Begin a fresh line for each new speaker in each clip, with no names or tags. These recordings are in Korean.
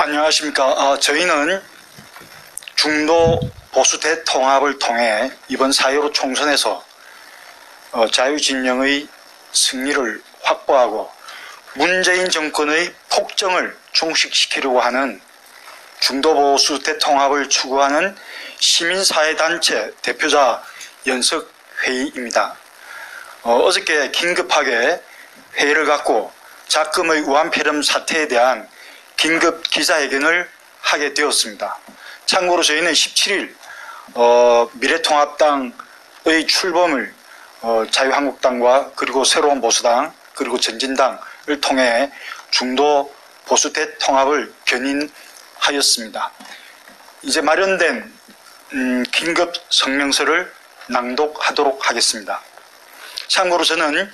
안녕하십니까. 저희는 중도 보수 대통합을 통해 이번 4.15 총선에서 자유진영의 승리를 확보하고 문재인 정권의 폭정을 종식시키려고 하는 중도 보수 대통합을 추구하는 시민사회단체 대표자 연석회의입니다. 어저께 긴급하게 회의를 갖고 작금의 우한폐렴 사태에 대한 긴급 기자회견을 하게 되었습니다. 참고로 저희는 17일 미래통합당의 출범을 자유한국당과 그리고 새로운 보수당 그리고 전진당을 통해 중도 보수 대통합을 견인하였습니다. 이제 마련된 긴급 성명서를 낭독하도록 하겠습니다. 참고로 저는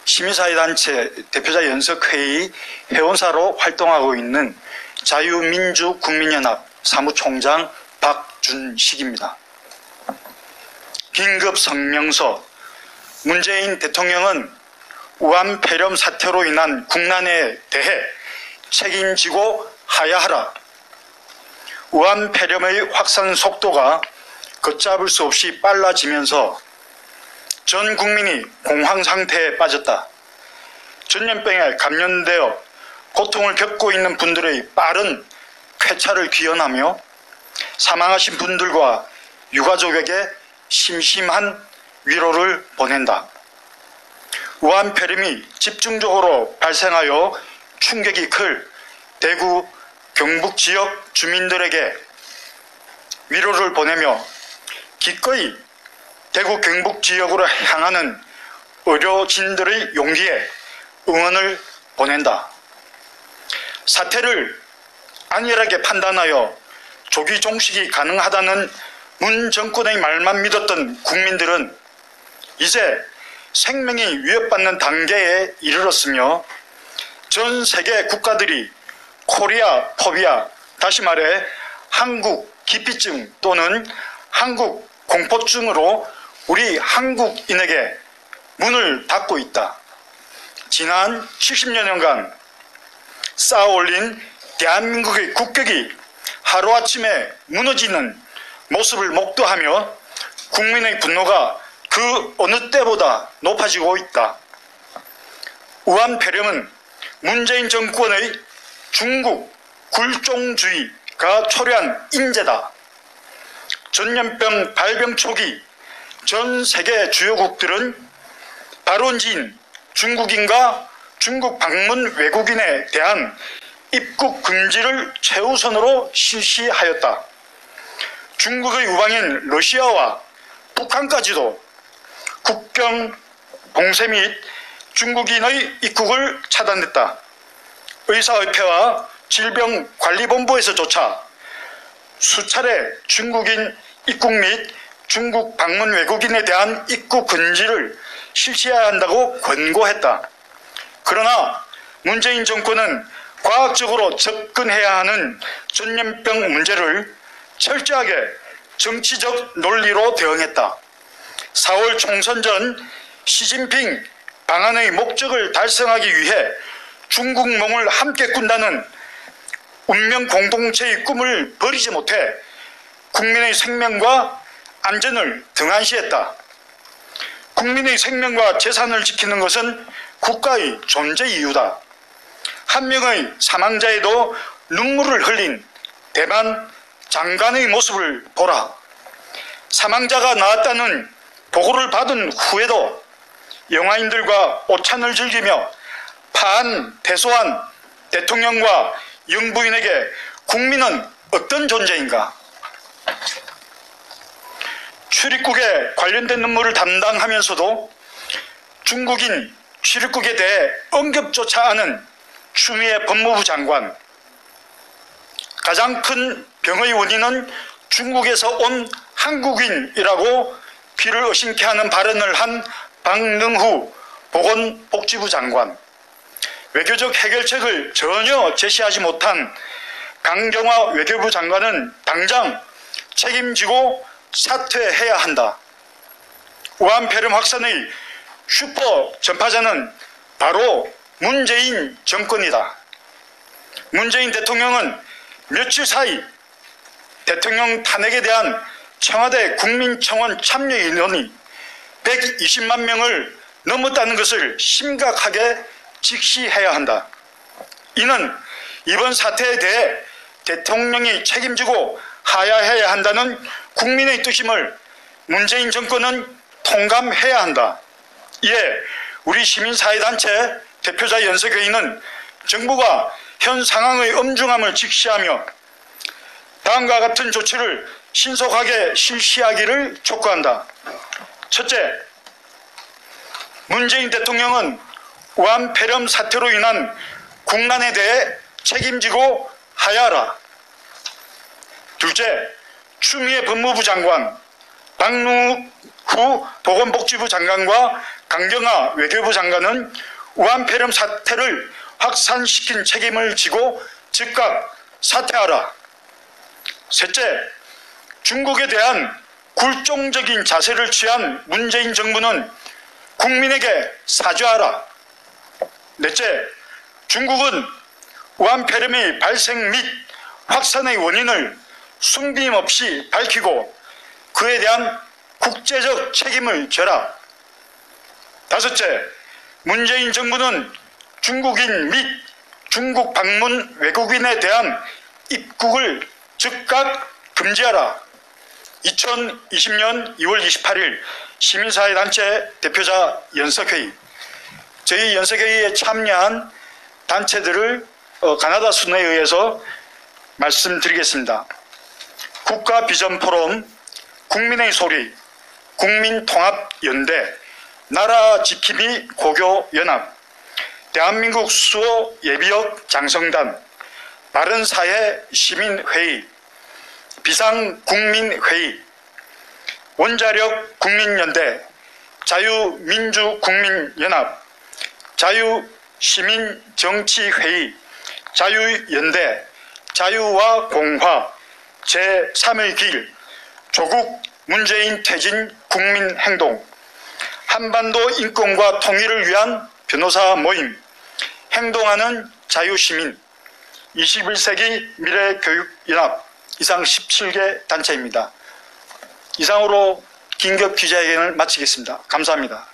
시민사회단체 대표자 연석회의 회원사로 활동하고 있는 자유민주국민연합 사무총장 박준식입니다. 긴급 성명서. 문재인 대통령은 우한폐렴 사태로 인한 국난에 대해 책임지고 하야하라. 우한폐렴의 확산 속도가 걷잡을 수 없이 빨라지면서 전 국민이 공황 상태에 빠졌다. 전염병에 감염되어 고통을 겪고 있는 분들의 빠른 쾌차를 기원하며 사망하신 분들과 유가족에게 심심한 위로를 보낸다. 우한폐렴이 집중적으로 발생하여 충격이 클 대구, 경북 지역 주민들에게 위로를 보내며 기꺼이 대구 경북 지역으로 향하는 의료진들의 용기에 응원을 보낸다. 사태를 안일하게 판단하여 조기 종식이 가능하다는 문 정권의 말만 믿었던 국민들은 이제 생명이 위협받는 단계에 이르렀으며 전 세계 국가들이 코리아 포비아, 다시 말해 한국 기피증 또는 한국 공포증으로 우리 한국인에게 문을 닫고 있다. 지난 70여년간 쌓아올린 대한민국의 국격이 하루아침에 무너지는 모습을 목도하며 국민의 분노가 그 어느 때보다 높아지고 있다. 우한폐렴은 문재인 정권의 중국 굴종주의가 초래한 인재다. 전염병 발병 초기 전 세계 주요국들은 발원지인 중국인과 중국 방문 외국인에 대한 입국 금지를 최우선으로 실시하였다. 중국의 우방인 러시아와 북한까지도 국경 봉쇄 및 중국인의 입국을 차단했다. 의사협회와 질병관리본부에서조차 수차례 중국인 입국 및 중국 방문 외국인에 대한 입국 금지를 실시해야 한다고 권고했다. 그러나 문재인 정권은 과학적으로 접근해야 하는 전염병 문제를 철저하게 정치적 논리로 대응했다. 4월 총선 전 시진핑 방한의 목적을 달성하기 위해 중국몽을 함께 꾼다는 운명 공동체의 꿈을 버리지 못해 국민의 생명과 안전을 등한시했다. 국민의 생명과 재산을 지키는 것은 국가의 존재 이유다. 한 명의 사망자에도 눈물을 흘린 대만 장관의 모습을 보라. 사망자가 나왔다는 보고를 받은 후에도 영화인들과 오찬을 즐기며 반대소한 대통령과 영부인에게 국민은 어떤 존재인가? 출입국에 관련된 업무를 담당하면서도 중국인 출입국에 대해 언급조차 않은 추미애 법무부 장관. 가장 큰 병의 원인은 중국에서 온 한국인이라고 귀를 어신케 하는 발언을 한 박능후 보건복지부 장관. 외교적 해결책을 전혀 제시하지 못한 강경화 외교부 장관은 당장 책임지고 사퇴해야 한다. 우한폐렴 확산의 슈퍼 전파자는 바로 문재인 정권이다. 문재인 대통령은 며칠 사이 대통령 탄핵에 대한 청와대 국민청원 참여 인원이 120만 명을 넘었다는 것을 심각하게 직시해야 한다. 이는 이번 사태에 대해 대통령이 책임지고 하야해야 한다는 국민의 뜻임을 문재인 정권은 통감해야 한다. 이에 우리 시민사회단체 대표자 연석회의는 정부가 현 상황의 엄중함을 직시하며 다음과 같은 조치를 신속하게 실시하기를 촉구한다. 첫째, 문재인 대통령은 우한 폐렴 사태로 인한 국난에 대해 책임지고 하야하라. 둘째, 추미애 법무부 장관, 박능후 보건복지부 장관과 강경화 외교부 장관은 우한 폐렴 사태를 확산시킨 책임을 지고 즉각 사퇴하라. 셋째, 중국에 대한 굴종적인 자세를 취한 문재인 정부는 국민에게 사죄하라. 넷째, 중국은 우한 폐렴의 발생 및 확산의 원인을 숨김없이 밝히고 그에 대한 국제적 책임을 져라. 다섯째, 문재인 정부는 중국인 및 중국 방문 외국인에 대한 입국을 즉각 금지하라. 2020년 2월 28일 시민사회단체 대표자 연석회의. 저희 연석회의에 참여한 단체들을 가나다 순회에 의해서 말씀드리겠습니다. 국가비전포럼, 국민의 소리, 국민통합연대, 나라지킴이 고교연합, 대한민국 수호 예비역 장성단, 바른사회 시민회의, 비상국민회의, 원자력 국민연대, 자유민주국민연합, 자유시민정치회의, 자유연대, 자유와 공화, 제3의 길, 조국 문재인 퇴진 국민행동, 한반도 인권과 통일을 위한 변호사 모임, 행동하는 자유시민, 21세기 미래교육연합, 이상 17개 단체입니다. 이상으로 긴급 기자회견을 마치겠습니다. 감사합니다.